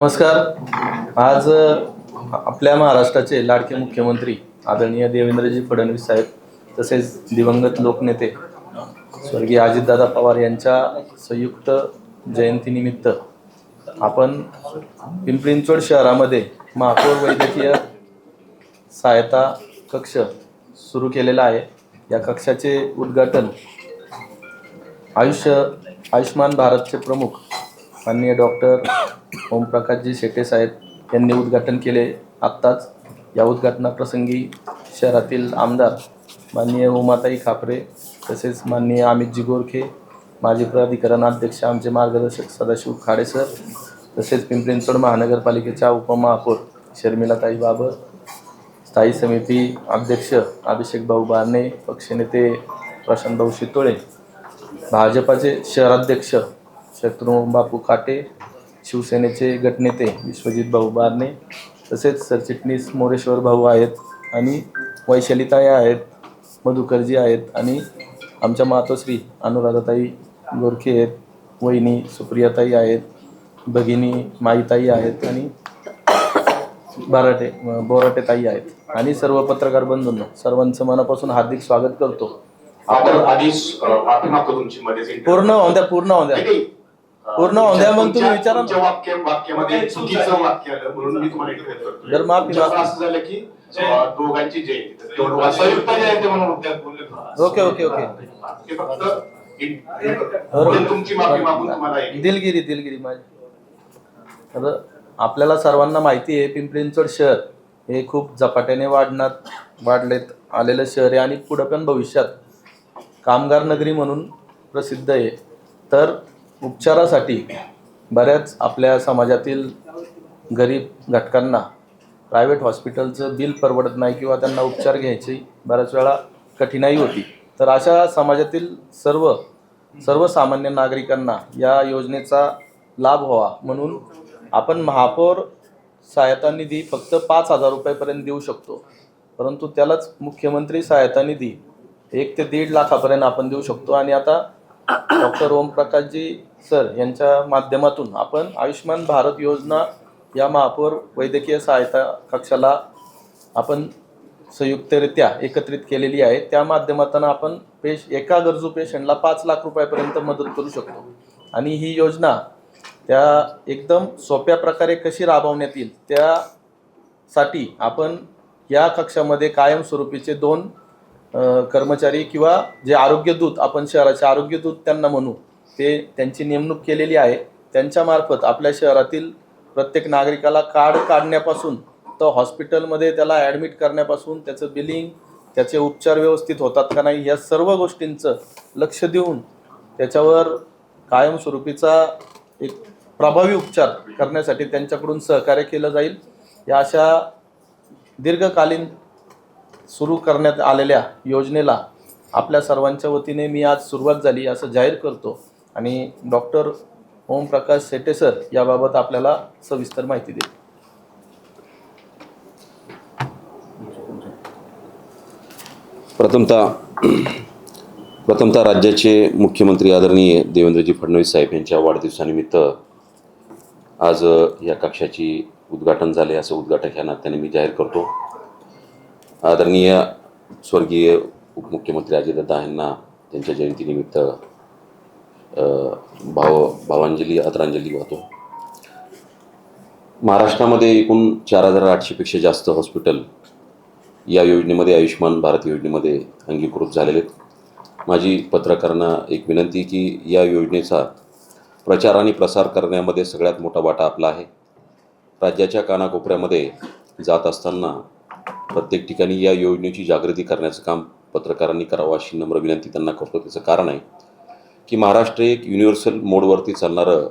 नमस्कार. आज आपल्या महाराष्ट्राचे लाडके मुख्यमंत्री आदरणीय देवेंद्रजी फडणवीस साहेब तसेच दिवंगत लोकनेते स्वर्गीय अजितदादा पवार यांच्या संयुक्त जयंतीनिमित्त आपण पिंपरी चिंचवड शहरामध्ये महापौर वैद्यकीय सहायता कक्ष सुरू केलेला आहे. या कक्षाचे उद्घाटन आयुष्मान भारतचे प्रमुख माननीय डॉक्टर ओमप्रकाशजी शेटे साहेब यांनी उद्घाटन केले आत्ताच. या उद्घाटनाप्रसंगी शहरातील आमदार माननीय उमाताई खापरे तसेच माननीय अमितजी गोरखे, माजी प्राधिकरण अध्यक्ष आमचे मार्गदर्शक सदाशिव खाडे सर, तसेच पिंपरी चिंचवड महानगरपालिकेच्या उपमहापौर शर्मिलाताई बाबर, स्थायी समिती अध्यक्ष अभिषेक भाऊ बारणे, पक्षनेते प्रशांत भाऊ शितोळे, भाजपाचे शहराध्यक्ष शत्रुघ्न बापू काटे, शिवसेनेचे गटनेते विश्वजित भाऊ बारणे, तसेच सरचिटणीस मोरेश्वर भाऊ आहेत आणि वैशालीताई आहेत, मधुकरजी आहेत आणि आमच्या मातोश्री अनुराधाताई गोरखे आहेत, वहिनी सुप्रियाताई आहेत, भगिनी माईताई आहेत आणि बोराटेताई आहेत आणि सर्व पत्रकार बंधूंनो, सर्वांचं मनापासून हार्दिक स्वागत करतो. पूर्ण होऊन द्या मग तुम्ही विचारा ना. वाक्यामध्ये चुकीचं वाक्य आलं म्हणून मी तुम्हाला इकडे करतोय. जर माफी असं झालं की दोघांची जयंती संयुक्त जयंती म्हणून त्यात बोलले. ओके ते फक्त तुमची माफी मागून तुम्हाला दिलगिरी माझी. तर आपल्याला सर्वांना माहिती आहे, पिंपरी चिंचवड शहर हे खूप झपाट्याने वाढलेत आलेलं शहर आहे आणि पुढे पण भविष्यात कामगार नगरी म्हणून प्रसिद्ध आहे. तर उपचारासाठी बऱ्याच आपल्या समाजातील गरीब घटकांना प्रायव्हेट हॉस्पिटलचं बिल परवडत नाही किंवा त्यांना उपचार घ्यायची बऱ्याच वेळा कठीणाई होती. तर अशा समाजातील सर्वसामान्य नागरिकांना या योजनेचा लाभ व्हावा म्हणून आपण महापौर सहायता निधी फक्त 5,000 रुपयापर्यंत देऊ शकतो, परंतु त्यालाच मुख्यमंत्री सहायता निधी 1 ते 1.5 लाखापर्यंत आपण देऊ शकतो. आणि आता डॉक्टर ओमप्रकाशजी सर यांच्या माध्यमातून आपण आयुष्मान भारत योजना या महापौर वैद्यकीय सहायता कक्षाला आपण संयुक्तरित्या एकत्रित केलेली आहे. त्या माध्यमातून आपण एका गरजू पेशंटला 5 लाख रुपयापर्यंत मदत करू शकतो. आणि ही योजना त्या एकदम सोप्या प्रकारे कशी राबवण्यात येईल त्यासाठी आपण या कक्षामध्ये कायमस्वरूपीचे 2 कर्मचारी किंवा जे आरोग्यदूत, आपण शहराचे आरोग्यदूत त्यांना म्हणू, त्यांची नेमणूक केलेली आहे. त्यांच्यामार्फत आपल्या शहरातील प्रत्येक नागरिकाला कार्ड काढण्यापासून तर हॉस्पिटलमध्ये त्याला ॲडमिट करण्यापासून त्याचं बिलिंग, त्याचे उपचार व्यवस्थित होतात का नाही या सर्व गोष्टींचं लक्ष देऊन त्याच्यावर कायमस्वरूपीचा एक प्रभावी उपचार करण्यासाठी त्यांच्याकडून सहकार्य केलं जाईल. या अशा दीर्घकालीन सुरू करण्यात आलेल्या योजनेला आपल्या सर्वांच्या वतीने मी आज सुरुवात झाली असं जाहीर करतो आणि डॉक्टर ओमप्रकाश शेटे सर याबाबत आपल्याला सविस्तर माहिती देईल. प्रथमतः राज्याचे मुख्यमंत्री आदरणीय देवेंद्रजी फडणवीस साहेब यांच्या वाढदिवसानिमित्त आज या कक्षाची उद्घाटन झाले असं उद्घाटक या नात्याने मी जाहीर करतो. आदरणीय स्वर्गीय उपमुख्यमंत्री अजितदादा यांना त्यांच्या जयंतीनिमित्त भावांजली आदरांजली वाहतो. महाराष्ट्रामध्ये एकूण 4,800पेक्षा जास्त हॉस्पिटल या योजनेमध्ये, आयुष्मान भारत योजनेमध्ये अंगीकृत झालेले आहेत. माझी पत्रकारांना एक विनंती की या योजनेचा प्रचार आणि प्रसार करण्यामध्ये सगळ्यात मोठा वाटा आपला आहे. राज्याच्या कानाकोपऱ्यामध्ये जात असताना प्रत्येक ठिकाणी या योजनेची जागृती करण्याचं काम पत्रकारांनी करावं अशी नम्र विनंती त्यांना करतो. त्याचं कारण आहे की महाराष्ट्र एक युनिव्हर्सल मोडवरती चालणारं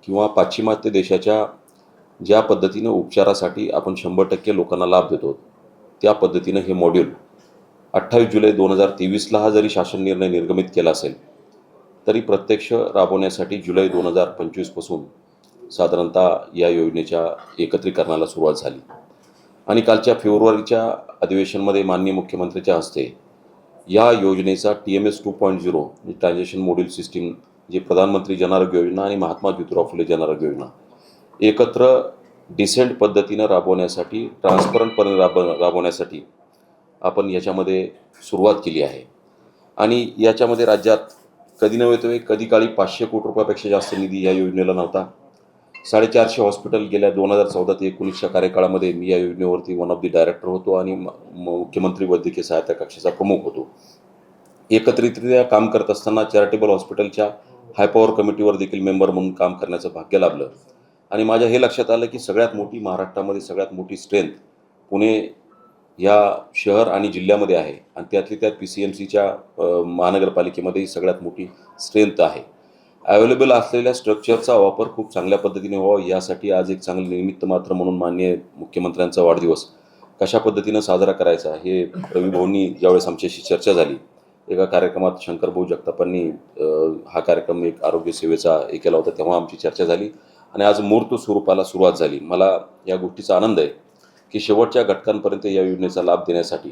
किंवा पाश्चिमात्य देशाच्या ज्या पद्धतीनं उपचारासाठी आपण 100% लोकांना लाभ देतो त्या पद्धतीनं हे मॉड्यूल 28 जुलै 2023ला हा जरी शासन निर्णय निर्गमित केला असेल तरी प्रत्यक्ष राबवण्यासाठी जुलै 2025पासून साधारणतः या योजनेच्या एकत्रीकरणाला सुरुवात झाली. आणि कालच्या फेब्रुवारीच्या अधिवेशनमध्ये माननीय मुख्यमंत्र्यांच्या हस्ते या योजनेचा TMS 2.0 ट्रान्झॅक्शन मॉड्यूल सिस्टीम जे प्रधानमंत्री जन आरोग्य योजना आणि महात्मा ज्योतिराव फुले जन आरोग्य योजना एकत्र डिसेंट पद्धतीनं राबवण्यासाठी, ट्रान्सपरंटपणे राबवण्यासाठी आपण याच्यामध्ये सुरुवात केली आहे. आणि याच्यामध्ये राज्यात कधी नव्हे तो कधी काळी 500 कोटी रुपयापेक्षा जास्त निधी या योजनेला नव्हता. 450 हॉस्पिटल गेल्या 2014 ते 19च्या कार्यकाळामध्ये मी या योजनेवरती वन ऑफ दी डायरेक्टर होतो आणि मुख्यमंत्री वैद्यकीय सहायता कक्षाचा प्रमुख होतो. एकत्रितरित्या काम करत असताना चॅरिटेबल हॉस्पिटलच्या हाय पॉवर कमिटीवर देखील मेंबर म्हणून काम करण्याचं भाग्य लाभलं. आणि माझ्या हे लक्षात आलं की सगळ्यात मोठी महाराष्ट्रामध्ये सगळ्यात मोठी स्ट्रेंथ पुणे या शहर आणि जिल्ह्यामध्ये आहे आणि त्यातली त्यात PCMCच्या महानगरपालिकेमध्येही सगळ्यात मोठी स्ट्रेंथ आहे. अवेलेबल असलेल्या स्ट्रक्चरचा वापर खूप चांगल्या पद्धतीने व्हावा यासाठी आज एक चांगलं निमित्त मात्र म्हणून माननीय मुख्यमंत्र्यांचा वाढदिवस कशा पद्धतीनं साजरा करायचा हे रवी भाऊंनी ज्यावेळेस आमच्याशी चर्चा झाली, एका कार्यक्रमात शंकरभाऊ जगतापांनी हा कार्यक्रम एक आरोग्य सेवेचा केला होता, तेव्हा आमची चर्चा झाली आणि आज मूर्त स्वरूपाला सुरुवात झाली. मला या गोष्टीचा आनंद आहे की शेवटच्या घटकांपर्यंत या योजनेचा लाभ देण्यासाठी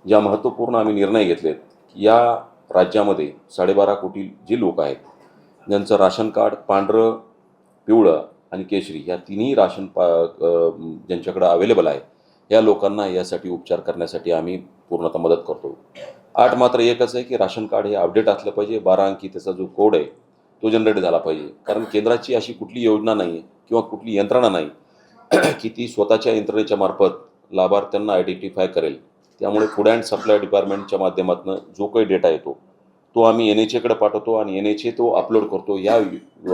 ज्या महत्त्वपूर्ण आम्ही निर्णय घेतलेत, या राज्यामध्ये 12.5 कोटी जे लोक आहेत ज्यांचं राशन कार्ड पांढरं, पिवळं आणि केशरी या तिन्ही राशन ज्यांच्याकडं अवेलेबल आहे, या लोकांना यासाठी उपचार करण्यासाठी आम्ही पूर्णतः मदत करतो. मात्र एकच आहे की राशन कार्ड हे अपडेट असलं पाहिजे. 12 अंकी त्याचा जो कोड आहे तो जनरेट झाला पाहिजे. कारण केंद्राची अशी कुठली योजना नाही आहे किंवा कुठली यंत्रणा नाही की ती स्वतःच्या यंत्रणेच्या मार्फत लाभार्थ्यांना आयडेंटिफाय करेल. त्यामुळे फूड अँड सप्लाय डिपार्टमेंटच्या माध्यमातून जो काही डेटा येतो तो आम्ही NHAकडे पाठवतो आणि NHA तो अपलोड करतो. या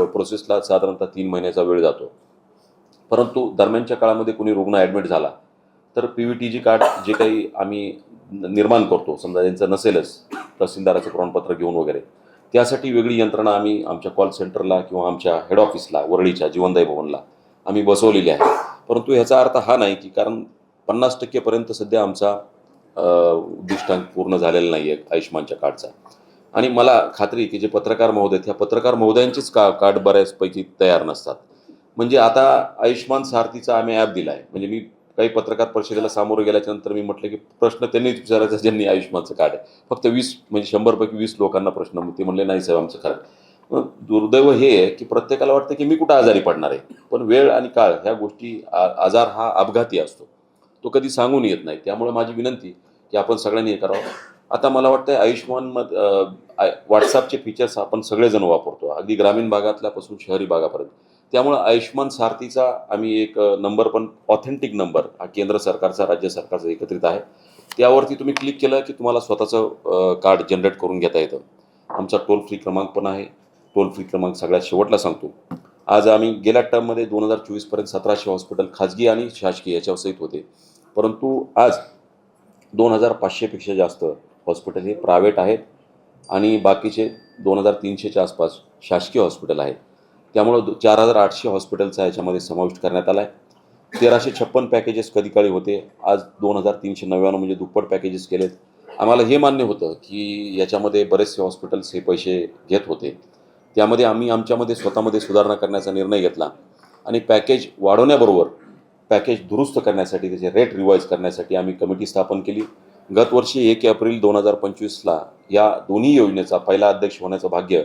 प्रोसेसला साधारणतः 3 महिन्याचा वेळ जातो. परंतु दरम्यानच्या काळामध्ये कोणी रुग्ण ॲडमिट झाला तर PVTG कार्ड जे काही आम्ही निर्माण करतो, समजा त्यांचं नसेलच तहसीलदाराचं प्रमाणपत्र घेऊन वगैरे, त्यासाठी वेगळी यंत्रणा आम्ही आमच्या कॉल सेंटरला किंवा आमच्या हेड ऑफिसला वरळीच्या जीवनदायी भवनला आम्ही बसवलेली आहे. परंतु ह्याचा अर्थ हा नाही की कारण 50% पर्यंत सध्या आमचा उद्दिष्टांक पूर्ण झालेला नाही आहे आयुष्यमानच्या कार्डचा. आणि मला खात्री आहे की जे पत्रकार महोदय आहेत, ह्या पत्रकार महोदयांचीच कार्ड बऱ्याचपैकी तयार नसतात. म्हणजे आता आयुष्यमान सारथीचा आम्ही ॲप दिला आहे. म्हणजे मी काही पत्रकार परिषदेला सामोरं गेल्याच्यानंतर मी म्हटलं की प्रश्न त्यांनीच विचारायचा ज्यांनी आयुष्यमानचं कार्ड आहे. फक्त 20 म्हणजे 100 पैकी 20 लोकांना प्रश्न, ते म्हणले नाही साहेब आमचं कार्ड. दुर्दैव हे आहे की प्रत्येकाला वाटतं की मी कुठं आजारी पडणार आहे, पण वेळ आणि काळ ह्या गोष्टी, आजार हा अपघाती असतो, तो कधी सांगून येत नाही. त्यामुळे माझी विनंती की आपण सगळ्यांनी हे करावं. आता मला वाटतं आयुष्यमानमध्ये व्हॉट्सअपचे फीचर्स आपण सगळेजण वापरतो, अगदी ग्रामीण भागातल्यापासून शहरी भागापर्यंत. त्यामुळं आयुष्यमान सारथीचा आम्ही एक नंबर, पण ऑथेंटिक नंबर, हा केंद्र सरकारचा राज्य सरकारचा एकत्रित आहे. त्यावरती तुम्ही क्लिक केलं की तुम्हाला स्वतःचं कार्ड जनरेट करून घेता येतं. आमचा टोल फ्री क्रमांक पण आहे. टोल फ्री क्रमांक सगळ्यात शेवटला सांगतो. आज आम्ही गेल्या टर्ममध्ये 2024 पर्यंत 1700 हॉस्पिटल खाजगी आणि शासकीय याच्यावर सहित होते. परंतु आज 2500पेक्षा जास्त हॉस्पिटल हे प्रायव्हेट आहेत आणि बाकीचे 2300च्या आसपास शासकीय हॉस्पिटल आहेत. त्यामुळं 4800 हॉस्पिटलचा याच्यामध्ये समाविष्ट करण्यात आला आहे. 1356 पॅकेजेस कधी काळी होते, आज 2399 म्हणजे दुप्पट पॅकेजेस केलेत. आम्हाला हे मान्य होतं की याच्यामध्ये बरेचसे हॉस्पिटल्स हे पैसे घेत होते. त्यामध्ये आम्ही आमच्यामध्ये स्वतःमध्ये सुधारणा करण्याचा निर्णय घेतला आणि पॅकेज वाढवण्याबरोबर पॅकेज दुरुस्त करण्यासाठी, त्याचे रेट रिवाईज करण्यासाठी आम्ही कमिटी स्थापन केली. गत वर्षी 1 एप्रिल 2025ला या दोन्ही योजनेचा पहिला अध्यक्ष होण्याचं भाग्य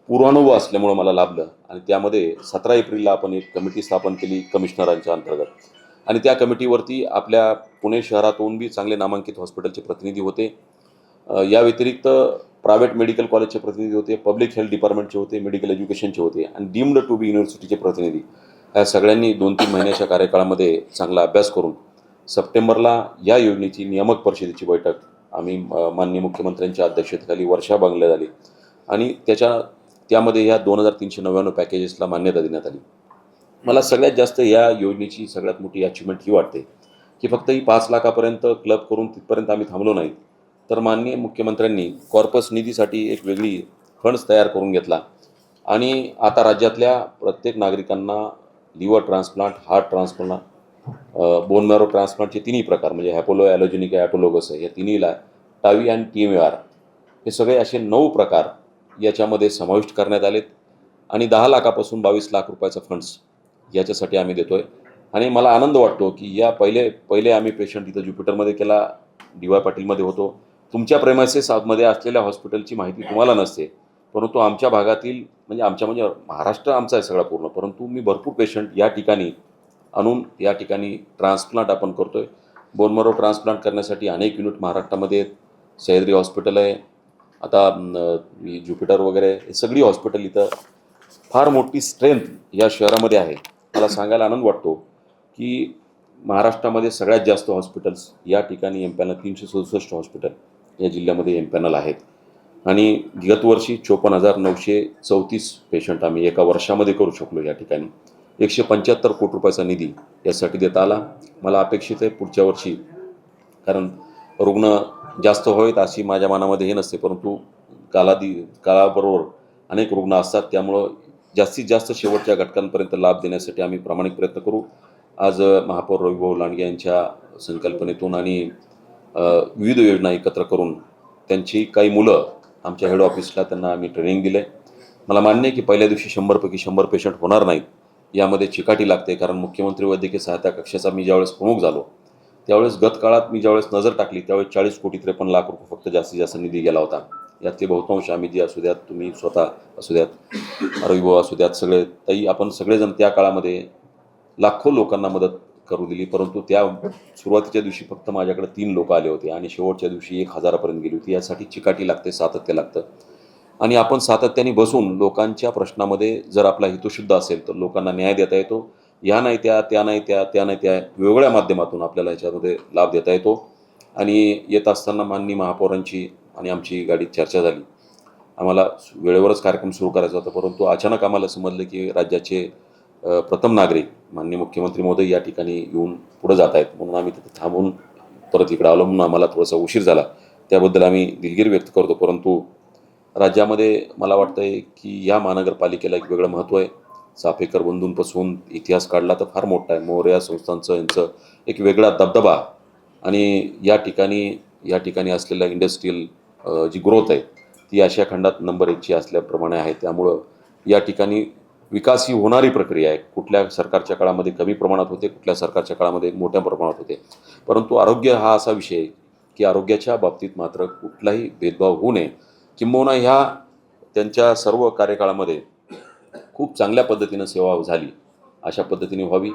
पूर्वानुभव असल्यामुळं मला लाभलं आणि त्यामध्ये 17 एप्रिलला आपण एक कमिटी स्थापन केली कमिशनरांच्या अंतर्गत. आणि त्या कमिटीवरती आपल्या पुणे शहरातून बी चांगले नामांकित हॉस्पिटलचे प्रतिनिधी होते. या व्यतिरिक्त प्रायव्हेट मेडिकल कॉलेजचे प्रतिनिधी होते, पब्लिक हेल्थ डिपार्टमेंटचे होते, मेडिकल एज्युकेशनचे होते आणि डीम्ड टू बी युनिव्हर्सिटीचे प्रतिनिधी. ह्या सगळ्यांनी 2-3 महिन्याच्या कार्यकाळामध्ये चांगला अभ्यास करून सप्टेंबरला या योजनेची नियामक परिषदेची बैठक आम्ही माननीय मुख्यमंत्र्यांच्या अध्यक्षतेखाली वर्षा बंगल्यात झाली आणि त्यामध्ये ह्या 2399 पॅकेजेसला मान्यता देण्यात आली. मला सगळ्यात जास्त या योजनेची सगळ्यात मोठी अचिव्हमेंट ही वाटते की फक्त ही 5 लाखापर्यंत क्लब करून तिथपर्यंत आम्ही थांबलो नाही, तर माननीय मुख्यमंत्र्यांनी कॉर्पस निधीसाठी एक वेगळी फंड्स तयार करून घेतला आणि आता राज्यातल्या प्रत्येक नागरिकांना liver transplant, heart transplant, bone marrow ट्रान्सप्लांटचे तिन्ही प्रकार, म्हणजे हॅपोलो, ॲलोजेनिक, ॲटोलोगस आहे, या तिन्हीला टावी आणि TMAR हे सगळे असे 9 प्रकार याच्यामध्ये समाविष्ट करण्यात आलेत आणि 10 लाखापासून 22 लाख रुपयाचा फंड्स याच्यासाठी आम्ही देतो आहे. आणि मला आनंद वाटतो की या पहिले आम्ही पेशंट इथं ज्युपिटरमध्ये केला, DY पाटीलमध्ये होतो. तुमच्या प्रेमायसेसमध्ये असलेल्या हॉस्पिटलची माहिती तुम्हाला नसते, परंतु आमच्या भागातील म्हणजे महाराष्ट्र आमचा आहे सगळा पूर्ण, परंतु मी भरपूर पेशंट या ठिकाणी आणून या ठिकाणी ट्रान्सप्लांट आपण करतोय. बोन मॅरो ट्रान्सप्लांट करण्यासाठी अनेक युनिट महाराष्ट्रामध्ये आहेत. सह्याद्री हॉस्पिटल आहे, आता ज्युपिटर वगैरे हे सगळी हॉस्पिटल इथं फार मोठी स्ट्रेंथ या शहरामध्ये आहे. मला सांगायला आनंद वाटतो की महाराष्ट्रामध्ये सगळ्यात जास्त हॉस्पिटल्स या ठिकाणी एमपॅनल 367 हॉस्पिटल या जिल्ह्यामध्ये एमपॅनल आहेत. आणि गतवर्षी 54,934 पेशंट आम्ही एका वर्षामध्ये करू शकलो. या ठिकाणी 175 कोटी रुपयाचा निधी यासाठी देता आला. मला अपेक्षित आहे पुढच्या वर्षी, कारण रुग्ण जास्त व्हावेत अशी माझ्या मनामध्ये हे नसते, परंतु काळाबरोबर अनेक रुग्ण असतात, त्यामुळं जास्तीत जास्त शेवटच्या घटकांपर्यंत लाभ देण्यासाठी आम्ही प्रामाणिक प्रयत्न करू. आज महापौर रविभाऊ लांडगे यांच्या संकल्पनेतून आणि विविध योजना एकत्र करून त्यांची काही मुलं आमच्या हेड ऑफिसला त्यांना आम्ही ट्रेनिंग दिलं आहे. मला मान्य आहे की पहिल्या दिवशी 100पैकी 100 पेशंट होणार नाहीत, यामध्ये चिकाटी लागते. कारण मुख्यमंत्री वैद्यकीय सहायता कक्षाचा मी ज्यावेळेस प्रमुख झालो त्यावेळेस गत काळात मी ज्यावेळेस नजर टाकली त्यावेळेस 40,53,00,000 रुपये फक्त जास्तीत जास्त निधी गेला होता. यातले बहुतांश आम्ही जे असू द्यात, तुम्ही स्वतः असू द्यात, रविभाऊ असू द्यात, सगळे ताई, आपण सगळेजण त्या काळामध्ये लाखो लोकांना मदत करू दिली. परंतु त्या सुरुवातीच्या दिवशी फक्त माझ्याकडे 3 लोक आले होते आणि शेवटच्या दिवशी 1,000पर्यंत गेली होती. यासाठी चिकाटी लागते, सातत्य लागतं. आणि आपण सातत्याने बसून लोकांच्या प्रश्नामध्ये जर आपला हेतुशुद्ध असेल तर लोकांना न्याय देता येतो. या नाही त्या, त्या नाही त्या, त्या नाही त्या, वेगवेगळ्या माध्यमातून आपल्याला ह्याच्यामध्ये लाभ देता येतो. आणि येत असताना माननीय महापौरांची आणि आमची गाडीत चर्चा झाली. आम्हाला वेळेवरच कार्यक्रम सुरू करायचा होता, परंतु अचानक आम्हाला समजलं की राज्याचे प्रथम नागरिक माननीय मुख्यमंत्री महोदय या ठिकाणी येऊन पुढे जात आहेत, म्हणून आम्ही तिथे थांबून परत इकडे आलो. म्हणून आम्हाला थोडासा उशीर झाला, त्याबद्दल आम्ही दिलगिरी व्यक्त करतो. परंतु राज्यामध्ये मला वाटतं आहे की या महानगरपालिकेला एक वेगळं महत्त्व आहे. चाफेकर बंधूंपासून इतिहास काढला तर फार मोठा आहे. मोरया संस्थांचं यांचं एक वेगळा दबदबा आणि या ठिकाणी असलेल्या इंडस्ट्रीयल जी ग्रोथ आहे ती आशिया खंडात नंबर 1ची असल्याप्रमाणे आहे. त्यामुळं या ठिकाणी विकास ही होणारी प्रक्रिया आहे. कुठल्या सरकारच्या काळामध्ये कमी प्रमाणात होते, कुठल्या सरकारच्या काळामध्ये मोठ्या प्रमाणात होते. परंतु आरोग्य हा असा विषय आहे की आरोग्याच्या बाबतीत मात्र कुठलाही भेदभाव होऊ नये. किंबहुना ह्या त्यांच्या सर्व कार्यकाळामध्ये खूप चांगल्या पद्धतीनं सेवा झाली, अशा पद्धतीने व्हावी.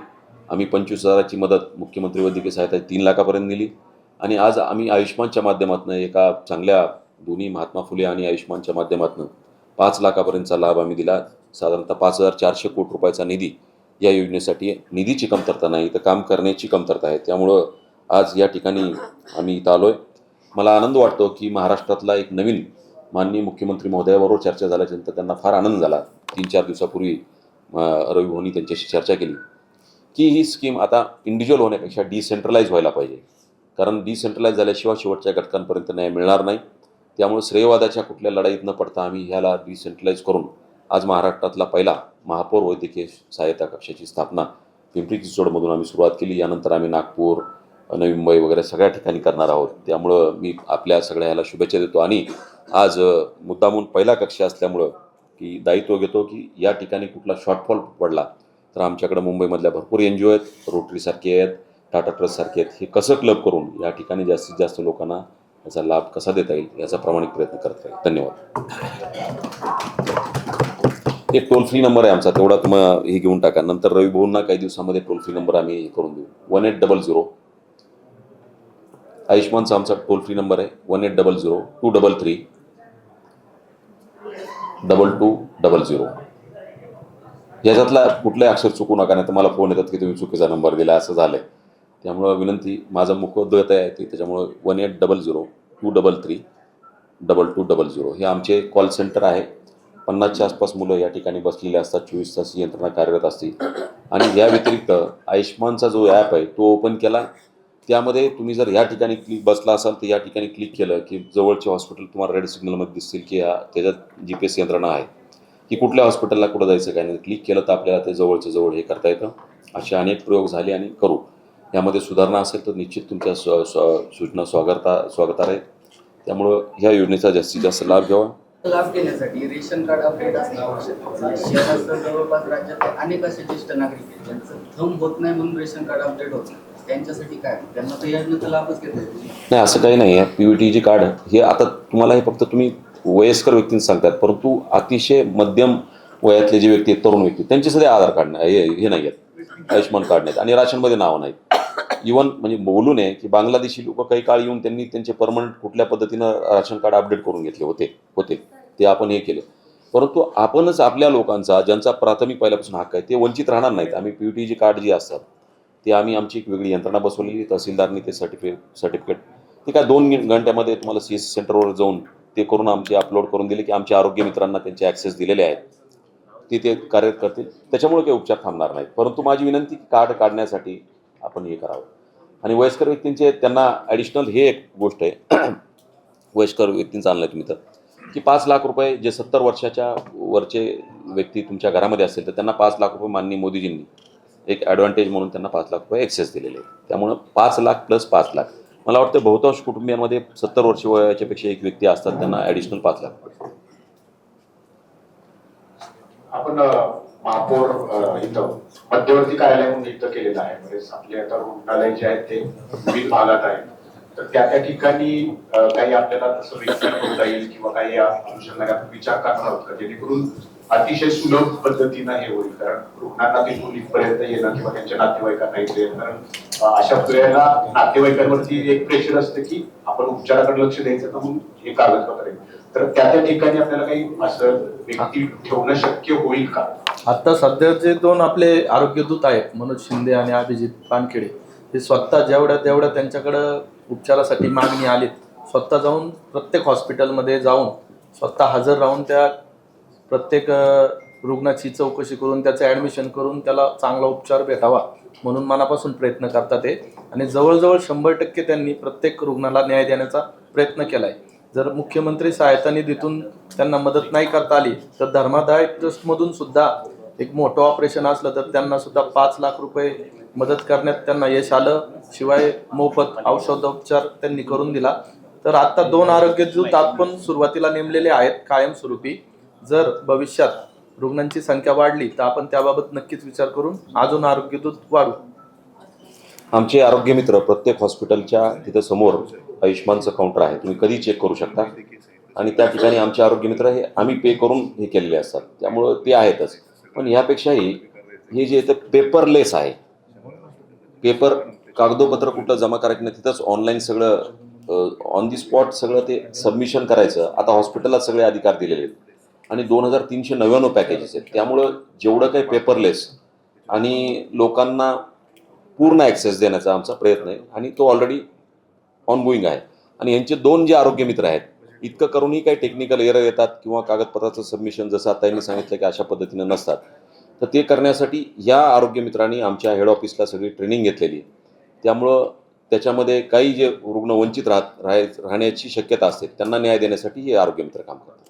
आम्ही 25,000ची मदत मुख्यमंत्री वैद्यकीय सहायता 3 लाखापर्यंत दिली. आणि आज आम्ही आयुष्मानच्या माध्यमातून एका चांगल्या दोन्ही महात्मा फुले आणि आयुष्मानच्या माध्यमातून 5 लाखापर्यंतचा लाभ आम्ही दिला. साधारणतः 5,400 कोटी रुपयाचा निधी या योजनेसाठी. निधीची कमतरता नाही तर काम करण्याची कमतरता आहे. त्यामुळं आज या ठिकाणी आम्ही इथं आलो आहे. मला आनंद वाटतो की महाराष्ट्रातला एक नवीन माननीय मुख्यमंत्री महोदयाबरोबर चर्चा झाल्याच्यानंतर त्यांना फार आनंद झाला. 3-4 दिवसापूर्वी रविभाऊंनी त्यांच्याशी चर्चा केली की ही स्कीम आता इंडिव्हिज्युअल होण्यापेक्षा डिसेंट्रलाइज व्हायला पाहिजे. कारण डिसेंट्रलाइज झाल्याशिवाय शेवटच्या घटकांपर्यंत न्याय मिळणार नाही. त्यामुळे श्रेयवादाच्या कुठल्या लढाईत न पडता आम्ही ह्याला डिसेंट्रलाइज करून आज महाराष्ट्रातला पहिला महापौर वैद्यकीय सहायता कक्षाची स्थापना पिंपरी चिंचवडमधून आम्ही सुरुवात केली. यानंतर आम्ही नागपूर, नवी मुंबई वगैरे सगळ्या ठिकाणी करणार आहोत. त्यामुळं मी आपल्या सगळ्या ह्याला शुभेच्छा देतो. आणि आज मुद्दामून पहिला कक्ष असल्यामुळं की दायित्व घेतो की या ठिकाणी कुठला शॉर्टफॉल पडला तर आमच्याकडे मुंबईमधल्या भरपूर NGO आहेत, रोटरीसारखे आहेत, टाटा ट्रस्टसारखे आहेत. हे कसं क्लब करून या ठिकाणी जास्तीत जास्त लोकांना याचा लाभ कसा देता येईल याचा प्रामाणिक प्रयत्न करत राहील. धन्यवाद. एक टोल फ्री नंबर आहे आमचा, तेवढा तुम्हाला हे घेऊन टाका. नंतर रविभाऊंना काही दिवसामध्ये टोल फ्री नंबर आम्ही हे करून देऊ. 1800 आयुष्मानचा आमचा टोल फ्री नंबर आहे. 1800-233-2200. याच्यातला कुठलाही अक्षर चुकू नका, नाही तर मला फोन येतात की तुम्ही चुकीचा नंबर दिला, असं झालं आहे. त्यामुळं विनंती, माझं मुखोद्गत आहे ते, त्याच्यामुळं 1800-233-2200 हे आमचे कॉल सेंटर आहे. 50च्या आसपास मुलं या ठिकाणी बसलेले असतात. 24 तास यंत्रणा कार्यरत असते. आणि या व्यतिरिक्त आयुष्मानचा जो ॲप आहे तो ओपन केला, त्यामध्ये तुम्ही जर ह्या ठिकाणी बसला असाल तर या ठिकाणी क्लिक केलं की जवळचे हॉस्पिटल तुम्हाला रेड सिग्नलमध्ये दिसतील की त्याच्यात GPS यंत्रणा आहे की कुठल्या हॉस्पिटलला कुठं जायचं काय नाही. क्लिक केलं तर आपल्याला ते जवळच्या जवळ हे करता येतं. असे अनेक प्रयोग झाले आणि करू. यामध्ये सुधारणा असेल तर निश्चित तुमच्या सूचना स्वागतार्ह आहेत. त्यामुळं ह्या योजनेचा जास्तीत जास्त लाभ घ्यावा. लाभ घेण्यासाठी रेशन कार्ड अपडेट असणं आवश्यक आहे. शहरात जवळपास राज्यात अनेक असे ज्येष्ठ नागरिक आहेत ज्यांचं थंब होत नाही म्हणून रेशन कार्ड अपडेट होत नाही. त्यांच्यासाठी काय, त्यांना तर योजनेचा लाभच घेता येतो नाही, असं काही नाही आहे. PVTG कार्ड हे आता तुम्हाला हे फक्त तुम्ही वयस्कर व्यक्तींना सांगतात, परंतु अतिशय मध्यम वयातले जे व्यक्ती आहेत, तरुण व्यक्ती, त्यांच्यासाठी आधार कार्ड नाही हे नाही आहेत. आयुष्यमान कार्ड नाहीत आणि राशनमध्ये नावं नाहीत. इवन म्हणजे बोलू नये की बांगलादेशी लोक काही काळ येऊन त्यांनी त्यांचे परमनंट कुठल्या पद्धतीनं राशन कार्ड अपडेट करून घेतले होते ते आपण हे केले. परंतु आपणच आपल्या लोकांचा ज्यांचा प्राथमिक पहिल्यापासून हक्क आहे ते वंचित राहणार नाहीत. आम्ही PUTG कार्ड जी असतात ते आम्ही आमची एक वेगळी यंत्रणा बसवलेली, तहसीलदारनी ते सर्टिफिकेट ते काय 2 घंट्यामध्ये तुम्हाला CS सेंटरवर जाऊन ते करून आमचे अपलोड करून दिले की आमच्या आरोग्य मित्रांना त्यांचे ॲक्सेस दिलेले आहेत, ते कार्यरत करतील. त्याच्यामुळे काही उपचार थांबणार नाहीत. परंतु माझी विनंती की कार्ड काढण्यासाठी आपण हे करावं. आणि वयस्कर व्यक्तींचे त्यांना ॲडिशनल हे एक गोष्ट आहे वयस्कर व्यक्तींचा आणलं तुम्ही तर की 5 लाख रुपये जे 70 वर्षाच्या वरचे व्यक्ती तुमच्या घरामध्ये असेल तर त्यांना 5 लाख रुपये माननीय मोदीजींनी एक ॲडव्हान्टेज म्हणून त्यांना 5 लाख रुपये ॲक्सेस दिलेले आहेत. त्यामुळं 5 लाख + 5 लाख मला वाटतं बहुतांश कुटुंबियांमध्ये 70 वर्ष वयाच्या पेक्षा एक व्यक्ती असतात त्यांना ॲडिशनल 5 लाख रुपये. आपण महापौर इथं मध्यवर्ती कार्यालय म्हणून इथं केलेलं आहे. म्हणजे आपले आता रुग्णालय जे आहेत ते विविध भागात आहेत, तर त्या ठिकाणी काही आपल्याला तसं विचार करता येईल किंवा काही अनुषंगाने आपण विचार करणार आहोत का, जेणेकरून अतिशय सुलभ पद्धतीनं हे होईल. कारण रुग्णांना तिथून इथपर्यंत येणं किंवा त्यांच्या नातेवाईकांना इथे येणं, कारण अशा वेळेला नातेवाईकांवरती एक प्रेशर असतं की आपण उपचाराकडे लक्ष द्यायचं तर म्हणून हे कागदपत्र आहे. तर त्या ठिकाणी आपल्याला काही असं व्यक्ती ठेवणं शक्य होईल का? आता सध्या जे 2 आपले आरोग्यदूत आहेत, मनोज शिंदे आणि अभिजित पानखेडे, हे स्वतः जेवढ्या त्यांच्याकडं उपचारासाठी मागणी आलीत स्वतः जाऊन प्रत्येक हॉस्पिटलमध्ये जाऊन स्वतः हजर राहून त्या प्रत्येक रुग्णाची चौकशी करून त्याचं ॲडमिशन करून त्याला चांगला उपचार भेटावा म्हणून मनापासून प्रयत्न करतात ते. आणि जवळजवळ 100% त्यांनी प्रत्येक रुग्णाला न्याय देण्याचा प्रयत्न केला आहे. जर मुख्यमंत्री सहायता निधीतून त्यांना मदत नाही करता आली तर धर्मादाय ट्रस्टमधून सुद्धा एक मोठं ऑपरेशन असलं तर त्यांना सुद्धा 5 लाख रुपये मदत करण्यात त्यांना यश आलं. शिवाय मोफत औषधोपचार त्यांनी करून दिला. तर आता 2 आरोग्यदूत आपण सुरुवातीला नेमलेले आहेत कायमस्वरूपी. जर भविष्यात रुग्णांची संख्या वाढली तर आपण त्याबाबत नक्कीच विचार करून अजून आरोग्यदूत वाढू. आमचे आरोग्य मित्र प्रत्येक हॉस्पिटलच्या तिथं समोर आयुष्यमानचं काउंटर आहे, तुम्ही कधी चेक करू शकता. आणि त्या ठिकाणी आमचे आरोग्य मित्र हे आम्ही पे करून हे केलेले असतात, त्यामुळं ते आहेतच. पण यापेक्षाही हे जे येतं पेपरलेस आहे, पेपर कागदोपत्र कुठं जमा करायचं नाही, तिथंच ऑनलाईन सगळं ऑन दी स्पॉट सगळं ते सबमिशन करायचं. आता हॉस्पिटलला सगळे अधिकार दिलेले आहेत आणि 2399 पॅकेजेस आहेत. त्यामुळं जेवढं काही पेपरलेस आणि लोकांना पूर्ण ॲक्सेस देण्याचा आमचा प्रयत्न आहे आणि तो ऑलरेडी ऑनगोईंग आहे. आणि यांचे 2 जे आरोग्य मित्र आहेत इतकं करूनही काही टेक्निकल एरर येतात किंवा कागदपत्राचं सबमिशन जसं आता यांनी सांगितलं की अशा पद्धतीनं नसतात, तर ते करण्यासाठी या आरोग्य मित्रांनी आमच्या हेड ऑफिसला सगळी ट्रेनिंग घेतलेली. त्यामुळं त्याच्यामध्ये काही जे रुग्ण वंचित राहण्याची शक्यता असते त्यांना न्याय देण्यासाठी हे आरोग्य मित्र काम करतात.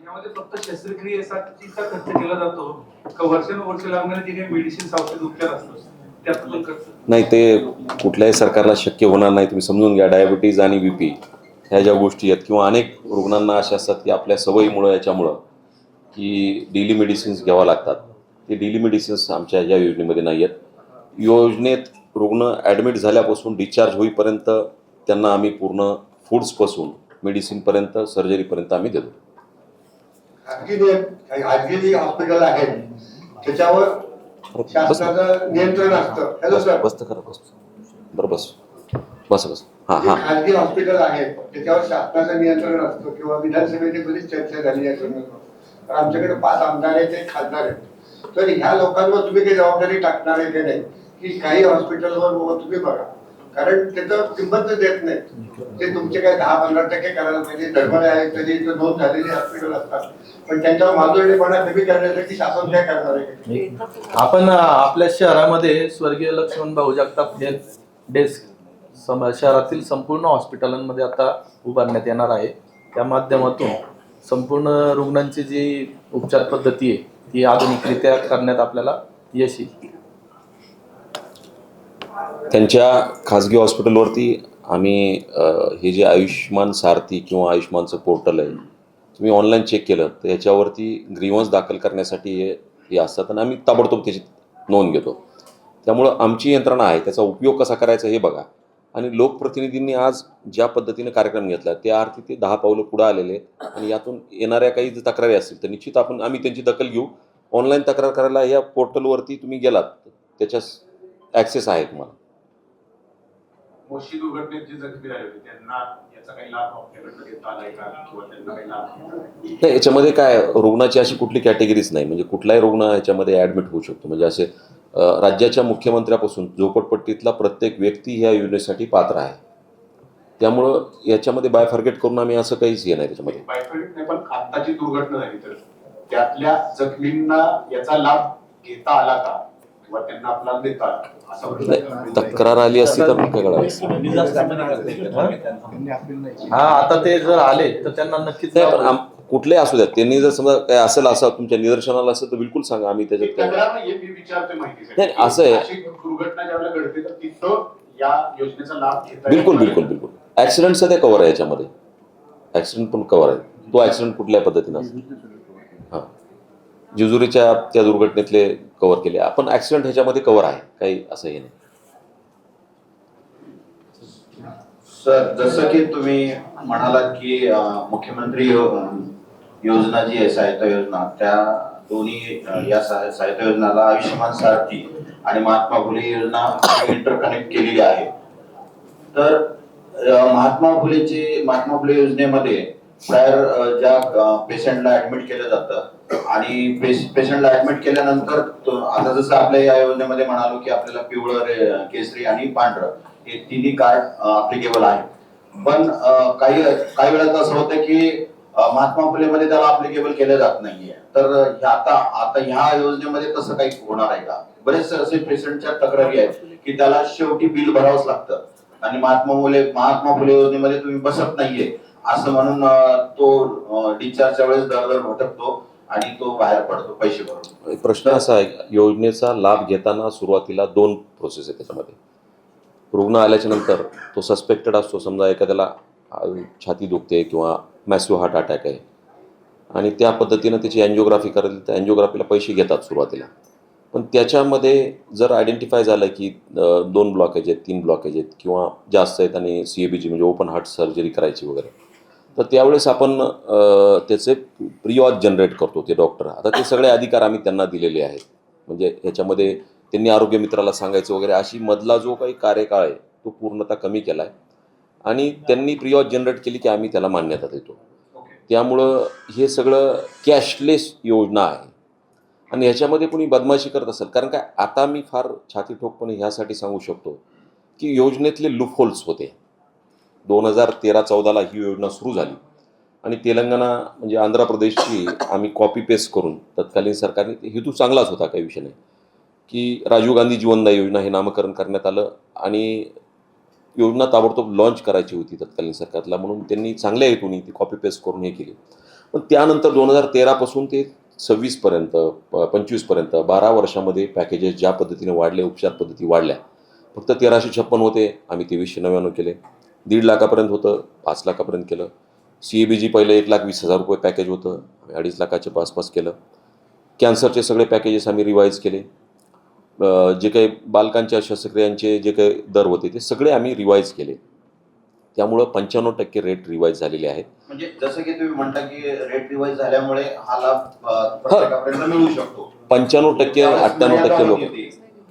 यामध्ये फक्त शस्त्रक्रियेसाठीचा खर्च केला जातो का वर्षानुवर्ष लागणारे जे काही मेडिसिन औषध उपचार असतात त्यात पण खर्च? नाही, ते कुठल्याही सरकारला शक्य होणार नाही. तुम्ही समजून घ्या, डायबिटीज आणि BP ह्या ज्या गोष्टी आहेत किंवा अनेक रुग्णांना अशा असतात की आपल्या सवयीमुळं याच्यामुळं की डेली मेडिसिन्स घ्यावा लागतात. ते डेली मेडिसिन्स आमच्या या योजनेमध्ये नाही आहेत. योजनेत रुग्ण ॲडमिट झाल्यापासून डिस्चार्ज होईपर्यंत त्यांना आम्ही पूर्ण फूड्सपासून मेडिसिनपर्यंत सर्जरीपर्यंत आम्ही देतो. खाजगी जी हॉस्पिटल आहेत त्याच्यावर शासनाचं नियंत्रण असतं. हॅलो सर, बस खरं बस बरं बस हां हां. खाजगी हॉस्पिटल आहेत त्याच्यावर शासनाचं नियंत्रण असतं किंवा विधानसभेची बरीच चर्चा झाली आहे. तर आमच्याकडे 5 आमदार आहेत, 1 खासदार आहेत. तर ह्या लोकांवर तुम्ही काही जबाबदारी टाकणार आहे की नाही की काही हॉस्पिटलवर तुम्ही बघा, कारण त्याचं किंमत देत नाही. ते तुमचे काय 10-15% करायला पाहिजे. धर्मालय आहेत तरी नोंद झालेली हॉस्पिटल असतात, पण त्यांच्यावर मालदोडेपणा कमी करण्यासाठी शासन काय करणार आहे? आपण आपल्या शहरामध्ये स्वर्गीय लक्ष्मण भाऊ जगताप हेल्थ डेस्क शहरातील संपूर्ण हॉस्पिटलांमध्ये आता उभारण्यात येणार आहे. त्या माध्यमातून संपूर्ण रुग्णांची जी उपचार पद्धती आहे ती आधुनिकरित्या करण्यात आपल्याला यश येईल. त्यांच्या खाजगी हॉस्पिटलवरती आम्ही हे जे आयुष्यमान सारथी किंवा आयुष्यमानचं पोर्टल आहे तुम्ही ऑनलाईन चेक केलं तर याच्यावरती ग्रीव्हन्स दाखल करण्यासाठी हे असतात आणि आम्ही ताबडतोब त्याची नोंद घेतो. त्यामुळं आमची यंत्रणा आहे, त्याचा उपयोग कसा करायचा हे बघा. आणि लोकप्रतिनिधींनी आज ज्या पद्धतीने कार्यक्रम घेतला त्या अर्थी ते 10 पावलं पुढे आलेले आहेत. आणि यातून येणाऱ्या काही जर तक्रारी असतील तर निश्चित आम्ही त्यांची दखल घेऊ. ऑनलाईन तक्रार करायला या पोर्टलवरती तुम्ही गेलात त्याच्या ॲक्सेस आहे तुम्हाला. मोशी दुर्घटनेत जे जखमी झाले होते त्यांना याचा काही लाभ आपल्याकडनं घेता आलाय का किंवा त्यांना काही लाभ? नाही, याच्यामध्ये काय रुग्णाची अशी कुठली कॅटेगरीच नाही, म्हणजे कुठलाही रुग्ण याच्यामध्ये ॲडमिट होऊ शकतो. म्हणजे असे राज्याच्या मुख्यमंत्र्यापासून झोपडपट्टीतला प्रत्येक व्यक्ती ह्या योजनेसाठी पात्र आहे. त्यामुळं याच्यामध्ये बायफर्गेट करून आम्ही असं काहीच हे नाही त्याच्यामध्ये. बायफर्गेट नाही, पण आत्ताची दुर्घटना झाली तर त्यातल्या जखमींना याचा लाभ घेता आला का किंवा त्यांना आपल्याला देता आला असा प्रश्न नाही, तक्रार आली असती तर मग काय कळायचं. हा, आता ते जर आले तर त्यांना नक्कीच नाही, पण कुठलेही असू द्या, त्यांनी जर समजा काय असेल असं तुमच्या निदर्शनाला असेल तर बिलकुल सांगा, आम्ही त्याच्यात काय. तक्रार नाहीये, मी विचारतोय माहितीसाठी. नाही, असं आहे. अशी दुर्घटना ज्यावेळेला घडते तर तिथं या योजनेचा लाभ घेता बिलकुल बिलकुल बिलकुल ॲक्सिडेंटचं ते कव्हर आहे याच्यामध्ये. ॲक्सिडेंट पण कव्हर आहे. तो ॲक्सिडेंट कुठल्या पद्धतीनं असेल. हां, जेजुरीच्या त्या दुर्घटनेतले कव्हर केले आपण. ॲक्सिडेंट ह्याच्यामध्ये कव्हर आहे, काही असं हे नाही. सर, जसं की तुम्ही म्हणालात की मुख्यमंत्री योजना जी आहे सहायता योजना, त्या दोन्ही या सहायता योजनाला आयुष्यमान सारथी आणि महात्मा फुले योजना इंटरकनेक्ट केलेली आहे. तर महात्मा फुले योजनेमध्ये प्रायर ज्या पेशंटला ऍडमिट केलं जातं आणि पेशंटला ऍडमिट केल्यानंतर आता जसं आपल्या या योजनेमध्ये म्हणालो की आपल्याला पिवळं, केसरी आणि पांढरं हे तिन्ही कार्ड अप्लिकेबल आहे. पण काही वेळात असं होतं की महात्मा फुले मध्ये त्याला अप्लिकेबल केलं जात नाहीये. तर आता ह्या योजनेमध्ये तसं काही होणार आहे का? बरेच असे पेशंटच्या तक्रारी आहेत की त्याला शेवटी बिल भरावंच लागतं आणि महात्मा फुले योजनेमध्ये तुम्ही बसत नाहीये असं म्हणून तो डिस्चार्जच्या वेळेस दर भटकतो आणि तो बाहेर पडतो पैसे भरून. प्रश्न असा आहे, योजनेचा लाभ घेताना सुरुवातीला 2 प्रोसेस आहे त्याच्यामध्ये. रुग्ण आल्याच्या नंतर तो सस्पेक्टेड असतो, समजा एखाद्याला छाती दुखते किंवा मॅसिव्ह हार्ट अटॅक आहे आणि त्या पद्धतीनं त्याची अँजिओग्राफी करेल तर अँजिओग्राफीला पैसे घेतात सुरुवातीला. पण त्याच्यामध्ये जर आयडेंटिफाय झालं की 2 ब्लॉकेज आहेत, 3 ब्लॉकेज आहेत किंवा जास्त आहेत आणि CABG म्हणजे ओपन हार्ट सर्जरी करायची वगैरे, तर त्यावेळेस आपण त्याचे प्रिऑज जनरेट करतो ते डॉक्टर. आता ते सगळे अधिकार आम्ही त्यांना दिलेले आहेत. म्हणजे ह्याच्यामध्ये त्यांनी आरोग्य मित्राला सांगायचं वगैरे अशी मधला जो काही कार्यकाळ आहे तो पूर्णतः कमी केला आहे आणि त्यांनी प्रिऑज जनरेट केली की आम्ही त्याला मान्यता देतो. त्यामुळं हे सगळं कॅशलेस योजना आहे. आणि ह्याच्यामध्ये कोणी बदमाशी करत असेल, कारण काय आता मी फार छाती ठोकपणे ह्यासाठी सांगू शकतो की योजनेतले लूपहोल्स होते. 2013-14 ही योजना सुरू झाली आणि तेलंगणा म्हणजे आंध्र प्रदेशची आम्ही कॉपी पेस्ट करून तत्कालीन सरकारने, हेतू चांगलाच होता, काही विषय नाही, की राजीव गांधी जीवनदायी योजना हे नामकरण करण्यात आलं आणि योजना ताबडतोब लॉन्च करायची होती तत्कालीन सरकारला, म्हणून त्यांनी चांगल्या हेतूने ती कॉपी पेस्ट करून हे केली. पण त्यानंतर 2013 पासून ते 26पर्यंत 25पर्यंत 12 वर्षामध्ये पॅकेजेस ज्या पद्धतीने वाढले, उपचार पद्धती वाढल्या. फक्त 1356 होते, आम्ही 2399 केले. 1.5 लाखापर्यंत होतं, 5 लाखापर्यंत केलं. CABG पहिले 1,20,000 रुपये पॅकेज होतं, आम्ही 2.5 लाखाच्या आसपास केलं. कॅन्सरचे सगळे पॅकेजेस आम्ही रिवाईज केले. जे काही बालकांच्या शस्त्रक्रियांचे जे काही दर होते ते सगळे आम्ही रिवाईज केले. त्यामुळं 95% रेट रिवाईज झालेले आहेत. म्हणजे जसं की तुम्ही म्हणता की रेट रिवाईज झाल्यामुळे हा लाभ प्रत्येकापर्यंत मिळू शकतो. 95% 98% लोक.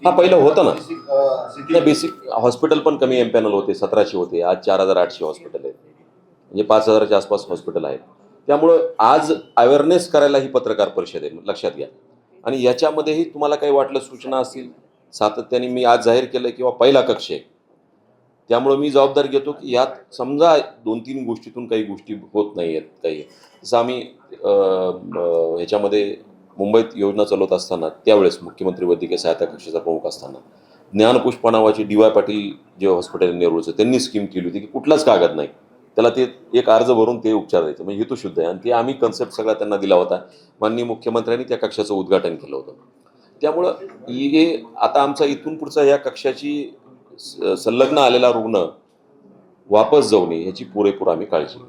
हा पहिलं होतं ना, बेसिक हॉस्पिटल पण कमी एमपॅनल होते, 1700 होते, आज 4800 हॉस्पिटल आहेत, म्हणजे 5000च्या आसपास हॉस्पिटल आहेत. त्यामुळं आज अवेअरनेस करायला ही पत्रकार परिषद आहे, लक्षात घ्या. आणि याच्यामध्येही तुम्हाला काही वाटलं, सूचना असतील, सातत्याने मी आज जाहीर केलं किंवा पहिला कक्ष आहे, त्यामुळं मी जबाबदारी घेतो की यात समजा 2-3 गोष्टीतून काही गोष्टी होत नाही आहेत काही. जसं आम्ही ह्याच्यामध्ये मुंबईत योजना चालवत असताना त्यावेळेस मुख्यमंत्री वैद्यकीय सहायता कक्षाचा प्रमुख असताना ज्ञानपुष्प नावाची DY पाटील जे हॉस्पिटल नेरूळचं, त्यांनी स्कीम केली होती की कुठलाच कागद नाही, त्याला ते एक अर्ज भरून ते उपचार द्यायचं, म्हणजे हेतू शुद्ध आहे. आणि ते आम्ही कन्सेप्ट सगळा त्यांना दिला होता. माननीय मुख्यमंत्र्यांनी त्या कक्षाचं उद्घाटन केलं होतं. त्यामुळं हे आता आमचा इथून पुढचा या कक्षाची संलग्न आलेला रुग्ण वापस जाऊ नये याची पुरेपूर आम्ही काळजी घेऊ.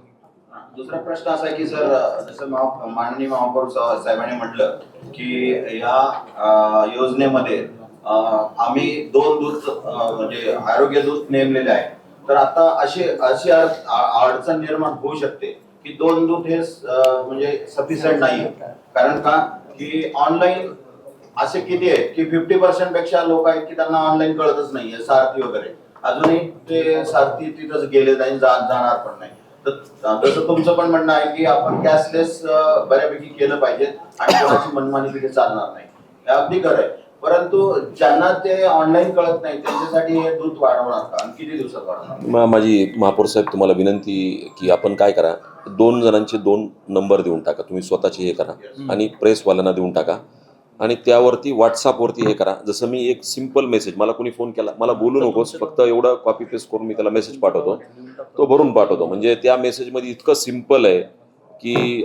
दुसरा प्रश्न असा आहे की सर, जसं माननीय महापौर साहेबांनी म्हटलं की या योजनेमध्ये आम्ही 2 दूत म्हणजे आरोग्य दूत नेमलेले आहेत. तर आता अशी अडचण निर्माण होऊ शकते की 2 दूत हे म्हणजे सफिशियंट नाही. कारण का की ऑनलाईन असे किती आहेत की 50% पेक्षा लोक आहेत की त्यांना ऑनलाईन कळतच नाहीये, सारथी वगैरे अजूनही ते सारथी तिथंच गेले नाही, जाणार पण नाही. तर तसं तुमचं पण म्हणणं आहे की आपण कॅशलेस बऱ्यापैकी केलं पाहिजे आणि कोणाची मनमानी तिथे चालणार नाही, हे अगदी खरं आहे. परंतु ज्यांना ते ऑनलाईन कळत नाही त्यांच्यासाठी हे दूत वाढवणार का आणि किती दिवसात वाढवणार? माझी महापौर साहेब तुम्हाला विनंती की आपण काय करा, 2 जणांचे 2 नंबर देऊन टाका, तुम्ही स्वतःचे हे करा आणि प्रेसवाल्यांना देऊन टाका आणि त्यावरती व्हॉट्सअपवरती हे करा. जसं मी एक सिम्पल मेसेज, मला कोणी फोन केला, मला बोलू नकोस, फक्त एवढं कॉपी पेस्ट करून मी त्याला मेसेज पाठवतो, तो भरून पाठवतो. म्हणजे त्या मेसेजमध्ये इतकं सिम्पल आहे की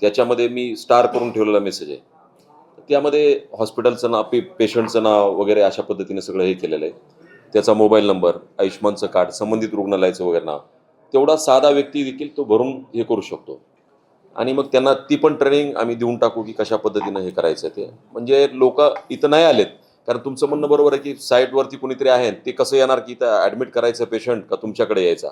त्याच्यामध्ये मी स्टार करून ठेवलेला मेसेज आहे. त्यामध्ये हॉस्पिटलचं नाव, पेशंटचं नाव वगैरे अशा पद्धतीने सगळं हे केलेलं आहे. त्याचा मोबाईल नंबर, आयुष्यमानचं कार्ड, संबंधित रुग्णालयाचं वगैरे नाव, तेवढा साधा व्यक्ती देखील तो भरून हे करू शकतो. आणि मग त्यांना ती पण ट्रेनिंग आम्ही देऊन टाकू की कशा पद्धतीनं हे करायचं ते. म्हणजे लोक इथं नाही आलेत, कारण तुमचं म्हणणं बरोबर आहे की साईटवरती कोणीतरी आहे, ते कसं येणार की इथं ॲडमिट करायचं पेशंट का तुमच्याकडे यायचा.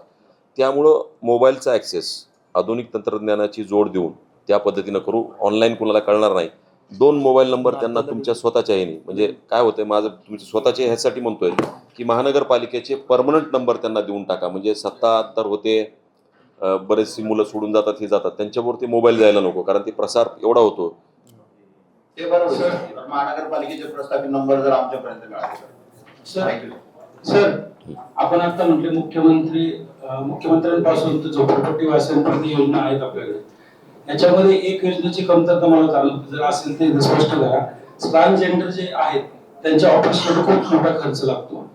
त्यामुळं मोबाईलचा ॲक्सेस, आधुनिक तंत्रज्ञानाची जोड देऊन त्या पद्धतीनं करू. ऑनलाईन कोणाला कळणार नाही. 2 मोबाईल नंबर त्यांना तुमच्या स्वतःच्या ह्यानी, म्हणजे काय होतंय, माझं तुमच्या स्वतःच्या ह्यासाठी म्हणतोय की महानगरपालिकेचे परमनंट नंबर त्यांना देऊन टाका. म्हणजे सत्ता तर होते, बरेचशी मुलं सोडून जातात, हे जातात, त्यांच्यावरती मोबाईल जायला नको, कारण ते प्रसार एवढा होतो. ते बरोबर आहे. महानगरपालिकेचे प्रस्थापित नंबर जर आमच्यापर्यंत मिळाले. सर, आपण आता म्हटले मुख्यमंत्र्यांपासून तर झोपडपट्टीवासियांपर्यंत योजना आहेत आपल्याकडे. याच्यामध्ये एक योजनेची कमतरता मला जर असेल ते स्पष्ट करा. ट्रान्सजेंडर जे आहेत त्यांच्या ऑपरेशनला खूप मोठा खर्च लागतो,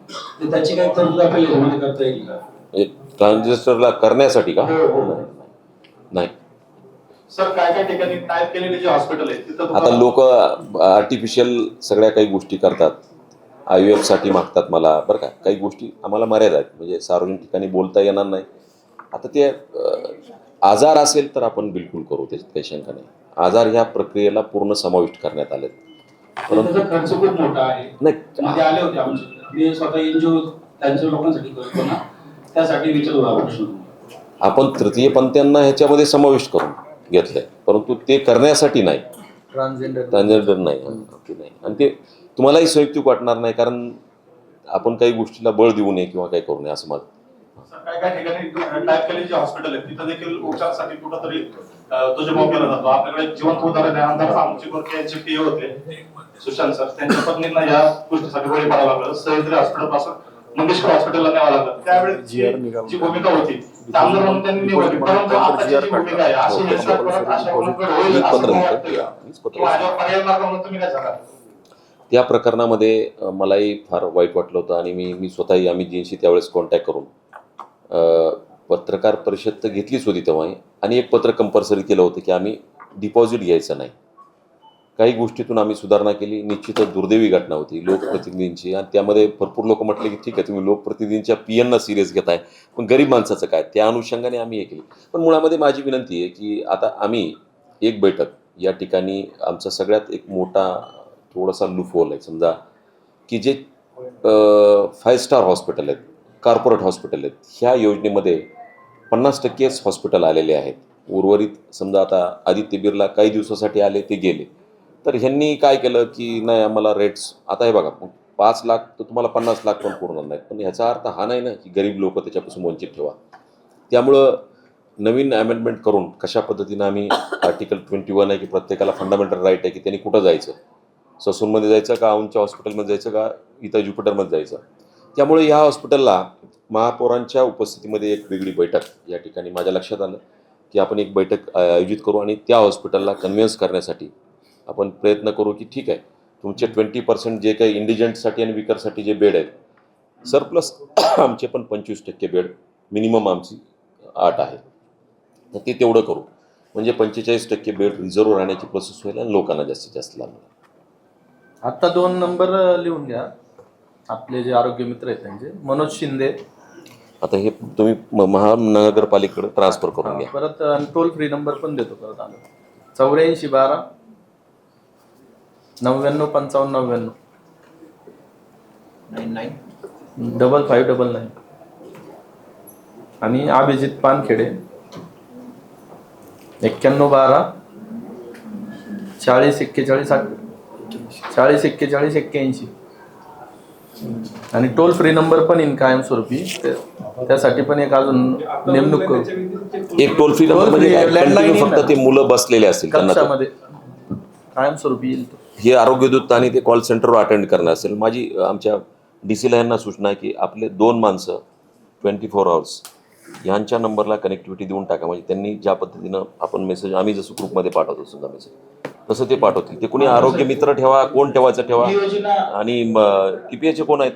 तर त्याची काही तरतूद आपल्याला यामध्ये करता येईल का? ट्रान्झिस्टरला करण्यासाठी का? नाही. सर, काय काय ठिकाणी टाईप केलेले जे हॉस्पिटल आहेत तिथं आता लोक आर्टिफिशियल सगळ्या काही गोष्टी करतात, IVF साठी मागतात मला, बरं का. काही गोष्टी आम्हाला मर्यादा आहेत, म्हणजे सार्वजनिक ठिकाणी बोलता येणार नाही. आता ते आजार असेल तर आपण बिलकुल करू, त्याच्यात काही शंका नाही. आजार ह्या प्रक्रियेला पूर्ण समाविष्ट करण्यात आले. परंतु खर्च खूप मोठा आहे. नाही, आले होते आमचे, मी स्वतः NGO त्यांच्या लोकांसाठी करतो ना, त्यासाठी विचारला प्रश्न. आपण तृतीयपंथीयांना ह्याच्यामध्ये समाविष्ट करून घेतलंय, परंतु ते करण्यासाठी नाही, ट्रान्सजेंडर नाही, ते नाही. आणि ते तुम्हालाही संयुक्तिक वाटणार नाही, कारण आपण काही गोष्टीला बळ देऊ नये किंवा काही करू नये असं माझं. काय काय ठिकाणी टाईप केलेले जे हॉस्पिटल आहेत तिथं देखील उपचारासाठी कुठंतरी तुझ्याभाव केला जातो. आपल्याकडे जिवंत उदाहरण आहे, आमदार आमचे यांचे PA होते सुशांत सर, त्यांच्या पत्नींना या गोष्टीसाठी बळी पडावं लागलं. सह्याद्री हॉस्पिटल पासून मंगेशकर हॉस्पिटलला न्यावं लागलं. त्यावेळेस जी भूमिका होती आमदार म्हणून त्यांनी निवडली, परंतु आताची जी भूमिका आहे अशी हेळसांड परत अशा कोणाकडे होईल असं मला वाटतं का? किंवा याच्यावर पर्याय मार्ग म्हणून तुम्ही काय सांगाल? त्या प्रकरणामध्ये मलाही फार वाईट वाटलं होतं आणि मी स्वतःही अमित जींशी त्यावेळेस कॉन्टॅक्ट करून पत्रकार परिषद तर घेतलीच होती तेव्हाही, आणि एक पत्र कंपल्सरी केलं होतं की आम्ही डिपॉझिट घ्यायचं नाही. काही गोष्टीतून आम्ही सुधारणा केली. निश्चितच दुर्दैवी घटना होती लोकप्रतिनिधींची, आणि त्यामध्ये भरपूर लोक म्हटले की ठीक आहे, तुम्ही लोकप्रतिनिधींच्या PNना सिरियस घेताय, पण गरीब माणसाचं काय, त्या अनुषंगाने आम्ही हे केली. पण मुळामध्ये माझी विनंती आहे की आता आम्ही एक बैठक या ठिकाणी, आमचा सगळ्यात एक मोठा थोडासा लूफहोल आहे समजा, की जे 5 स्टार हॉस्पिटल आहेत, कॉर्पोरेट हॉस्पिटल आहेत, ह्या योजनेमध्ये 50%च हॉस्पिटल आलेले आहेत. उर्वरित समजा आता आदित्य बिर्ला काही दिवसासाठी आले, ते गेले. तर ह्यांनी काय केलं की नाही, आम्हाला रेट्स, आता हे बघा, 5 लाख तर तुम्हाला 50 लाख पण पुरणार नाहीत, पण ह्याचा अर्थ हा नाही ना की गरीब लोक त्याच्यापासून वंचित ठेवा. त्यामुळं नवीन अमेंडमेंट करून कशा पद्धतीनं आम्ही आर्टिकल 21 आहे की प्रत्येकाला फंडामेंटल राईट आहे की त्यांनी कुठं जायचं, ससूनमध्ये जायचं का, औंधच्या हॉस्पिटलमध्ये जायचं का, इथं ज्युपिटरमध्ये जायचं. त्यामुळे ह्या हॉस्पिटलला महापौरांच्या उपस्थितीमध्ये एक वेगळी बैठक या ठिकाणी माझ्या लक्षात आलं की आपण एक बैठक आयोजित करू आणि त्या हॉस्पिटलला कन्व्हिन्स करण्यासाठी आपण प्रयत्न करू की ठीक आहे, तुमचे 20% जे काही इंडिजंटसाठी आणि विकरसाठी जे बेड आहेत सरप्लस, आमचे पण 25% बेड मिनिमम आमची 8 आहे, तर ते तेवढं करू. म्हणजे 45% बेड रिझर्व राहण्याची प्रोसेस होईल आणि लोकांना जास्तीत जास्त लाभ. आता 2 नंबर लिहून घ्या, आपले जे आरोग्य मित्र आहेत त्यांचे, मनोज शिंदे. आता हे तुम्ही महानगरपालिकेकडे ट्रान्सफर करून घ्या. परत टोल फ्री नंबर पण देतो परत आलो, 8412 995599 5599. आणि अभिजित पानखेडे 9112 40 41 8. 404181. आणि टोल फ्री नंबर पण येईन कायमस्वरूपी. त्यासाठी पण एक अजून नेमणूक करू. एक टोल फ्री नंबर म्हणजे काय? Continue फक्त ते मुलं बसलेले असतील त्यांना तो- कक्षामध्ये कायमस्वरूपी येईल तो. हे आरोग्यदूत आणि ते कॉल सेंटरवर अटेंड करणं असेल. माझी आमच्या DCला यांना सूचना आहे की आपले 2 माणसं 24 आवर्स ह्यांच्या नंबरला कनेक्टिव्हिटी देऊन टाका. म्हणजे त्यांनी ज्या पद्धतीनं आपण मेसेज आम्ही जसं ग्रुपमध्ये पाठवतो समजा मेसेज तसं ते पाठवतील. ते कोणी आरोग्य मित्र ठेवा, कोण ठेवायचं ठेवा. ही योजना आणि TPAचे कोण आहेत?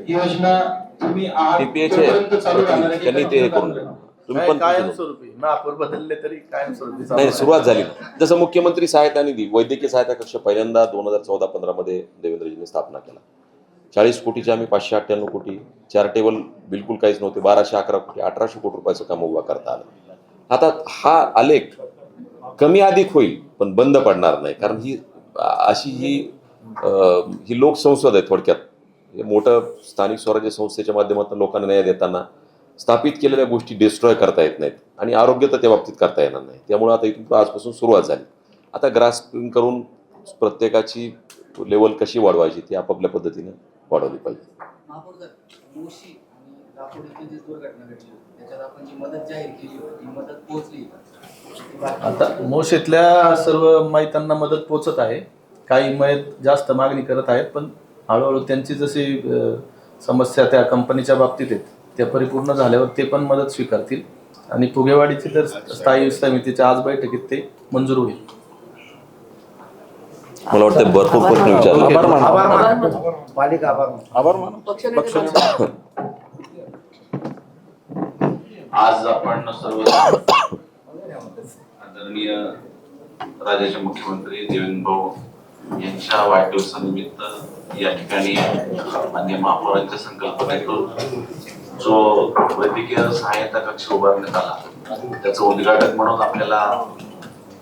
ही योजना तुम्ही TPAचे चालू राहणार आहे की त्यांनी ते करून द्या. तुम्ही पण कायमस्वरूपी महापौर बदलले तरी कायमस्वरूपी चालू नाही आहे. सुरुवात झाली ना. जसं मुख्यमंत्री सहायता निधी वैद्यकीय सहायता कक्ष पहिल्यांदा 2014-15 मध्ये देवेंद्रजींनी स्थापना केला. 40 कोटीचे आम्ही 598 कोटी, चॅरिटेबल बिलकुल काहीच नव्हते, 1211 कोटी, 1800 कोटी रुपयाचं काम उभा करता आलं. आता हा आलेख कमी अधिक होईल पण बंद पडणार नाही. कारण ही अशी ही लोकसंसद आहे थोडक्यात. हे मोठं स्थानिक स्वराज्य संस्थेच्या माध्यमातून लोकांना न्याय देताना स्थापित केलेल्या गोष्टी डिस्ट्रॉय करता येत नाहीत आणि आरोग्य तर त्या बाबतीत करता येणार नाही. त्यामुळे आता इथून आजपासून सुरुवात झाली. आता ग्रास्पिंग करून प्रत्येकाची लेवल कशी वाढवायची ती आपापल्या पद्धतीने वाढवली पाहिजे. महापौर साहेब, मोशी आणि दापोडी इथे जी दुर्घटना घडली होती त्याच्यात आपण जी मदत जाहीर केली होती ती मदत पोहोचली का? आता मोशीतल्या सर्व मैतांना मदत पोचत आहे. काही मयत जास्त मागणी करत आहेत पण हळूहळू त्यांची जशी समस्या त्या कंपनीच्या बाबतीत आहेत त्या परिपूर्ण झाल्यावर ते पण मदत स्वीकारतील आणि फुगेवाडीची तर स्थायी समितीच्या आज बैठकीत ते मंजूर होईल. मला वाटतं भरपूर प्रश्न विचारले. आज आपण सर्व आदरणीय राज्याचे मुख्यमंत्री देवेंद्र भाऊ यांच्या वाढदिवसानिमित्त या ठिकाणी माननीय महापौरांच्या संकल्पनेतून जो वैद्यकीय सहायता कक्ष उभारण्यात आला त्याचं उद्घाटन म्हणून आपल्याला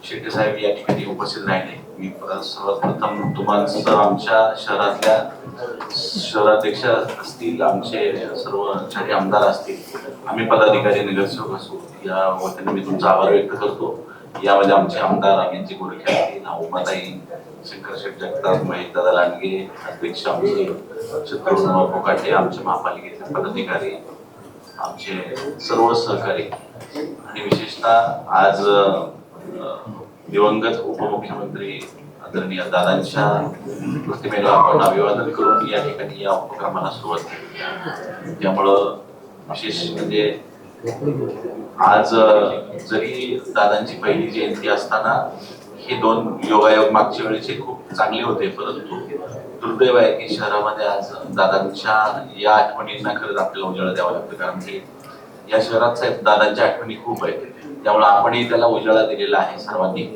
शेट्टी साहेब या ठिकाणी उपस्थित राहिले. मी सर्वात प्रथम तुम्हाला आमच्या शहरातल्या शहराध्यक्ष असतील, आमचे सर्व चारी आमदार असतील, आम्ही पदाधिकारी नगरसेवक असू या वतीने मी तुमचा आभार व्यक्त करतो. यामध्ये आमचे आमदार अभिजित गोरखे असतील, उमाताई शंकर शेठ जगताप, महेशदादा लांडगे अध्यक्ष, आमचे शत्रुघ्न कोकाटे, आमचे महापालिकेचे पदाधिकारी, आमचे सर्व सहकारी आणि विशेषतः आज दिवंगत उपमुख्यमंत्री आदरणीय दादांच्या प्रतिमेला आपण अभिवादन करून या ठिकाणी या उपक्रमाला सुरुवात केली. त्यामुळं विशेष म्हणजे आज जरी दादांची पहिली जयंती असताना हे 2 योगायोग मागच्या वेळेचे खूप चांगले होते, परंतु दुर्दैव आहे की शहरामध्ये आज दादांच्या या आठवणींना खरंच आपल्याला उजाळा द्यावा लागतो. कारण की या शहरात साहेब दादांच्या आठवणी खूप आहेत. त्यामुळे आपणही त्याला उजाळा दिलेला आहे सर्वांनी.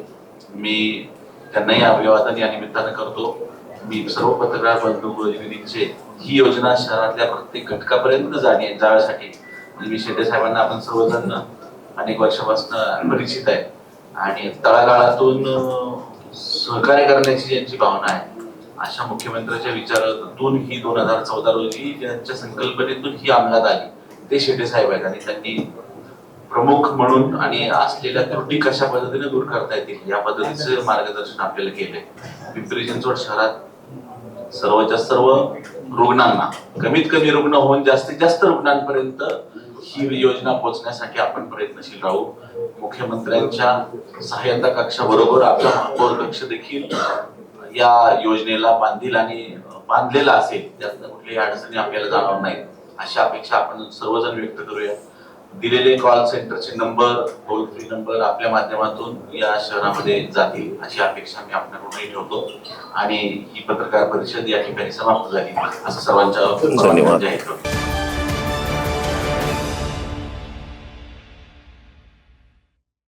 मी त्यांनाही अभिवादन या निमित्तानं करतो. मी सर्व पत्रकार बंधू प्रतिनिधींचे ही योजना शहरातल्या प्रत्येक घटकापर्यंत जाण्यासाठी मी शेट्टी साहेबांना आपण सर्वजण अनेक वर्षापासून परिचित आहे आणि तळागाळातून सहकार्य करण्याची ज्यांची भावना आहे अशा मुख्यमंत्र्यांच्या विचारातून ही 2014 रोजी ज्यांच्या संकल्पनेतून ही अंमलात आली ते शेट्टी साहेब आहेत आणि त्यांनी प्रमुख म्हणून आणि असलेल्या त्रुटी कशा पद्धतीने दूर करता येतील या पद्धतीचं मार्गदर्शन आपल्याला केलंय. पिंपरी चिंचवड शहरात सर्वच्या सर्व रुग्णांना कमीत कमी रुग्ण होऊन जास्तीत जास्त रुग्णांपर्यंत ही योजना पोहोचण्यासाठी आपण प्रयत्नशील राहू. मुख्यमंत्र्यांच्या सहायता कक्षाबरोबर आपला महापौर कक्ष देखील या योजनेला बांधील आणि बांधलेला असेल, त्यात कुठल्याही अडचणी आपल्याला जाणवणार नाहीत अशी अपेक्षा आपण सर्वजण व्यक्त करूया. दिलेले कॉल सेंटरचे नंबर, टोल फ्री नंबर आपल्या माध्यमातून या शहरामध्ये जातील अशी अपेक्षा मी आपल्याकडूनही ठेवतो आणि ही पत्रकार परिषद या ठिकाणी समाप्त झाली असं सर्वांच्या धन्यवाद. जाहीर करतो.